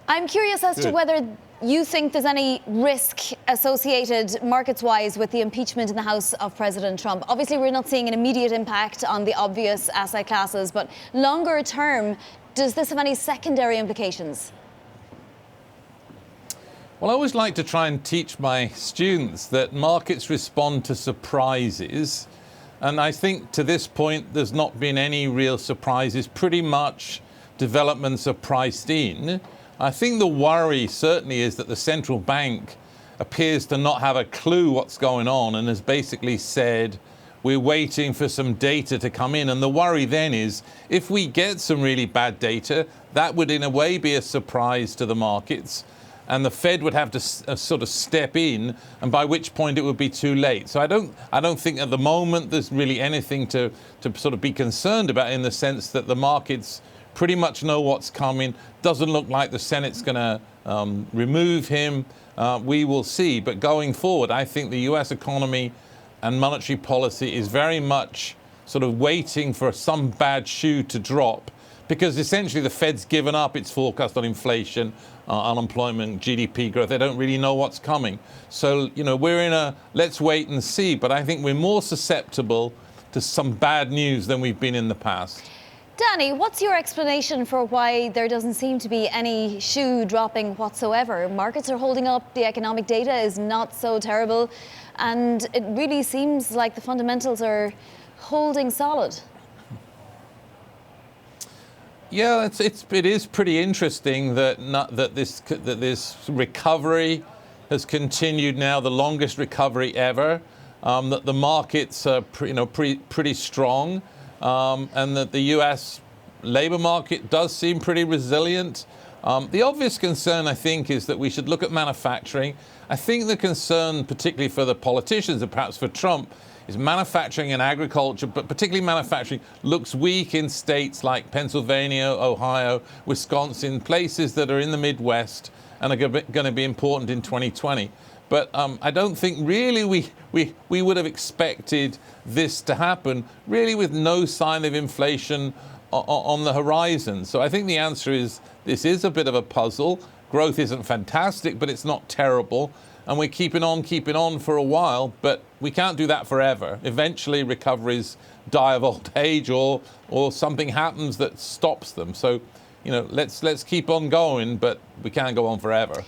I'm curious as to whether you think there's any risk associated markets-wise with the impeachment in the House of President Trump. Obviously, we're not seeing an immediate impact on the obvious asset classes, but longer term, does this have any secondary implications? Well, I always like to try and teach my students that markets respond to surprises. And I think to this point, there's not been any real surprises. Pretty much developments are priced in. I think the worry certainly is that the central bank appears to not have a clue what's going on and has basically said, we're waiting for some data to come in. And the worry then is if we get some really bad data, that would in a way be a surprise to the markets. And the Fed would have to sort of step in, and by which point it would be too late. So I don't think at the moment there's really anything to sort of be concerned about, in the sense that the markets pretty much know what's coming. Doesn't look like the Senate's going to remove him. We will see. But going forward, I think the US economy and monetary policy is very much sort of waiting for some bad shoe to drop, because essentially the Fed's given up its forecast on inflation, unemployment, GDP growth. They don't really know what's coming. So, we're in a let's wait and see. But I think we're more susceptible to some bad news than we've been in the past. Danny, what's your explanation for why there doesn't seem to be any shoe dropping whatsoever? Markets are holding up, the economic data is not so terrible, and it really seems like the fundamentals are holding solid. Yeah, it is pretty interesting that this recovery has continued now, the longest recovery ever. That the markets are pretty strong, and that the U.S. labor market does seem pretty resilient. The obvious concern, I think, is that we should look at manufacturing. I think the concern, particularly for the politicians and perhaps for Trump, is manufacturing and agriculture, but particularly manufacturing, looks weak in states like Pennsylvania, Ohio, Wisconsin, places that are in the Midwest and are going to be important in 2020. But I don't think really we would have expected this to happen, really, with no sign of inflation on the horizon. So I think the answer is this is a bit of a puzzle. Growth isn't fantastic, but it's not terrible. And we're keeping on for a while, but we can't do that forever. Eventually, recoveries die of old age, or something happens that stops them. So, let's keep on going, but we can't go on forever.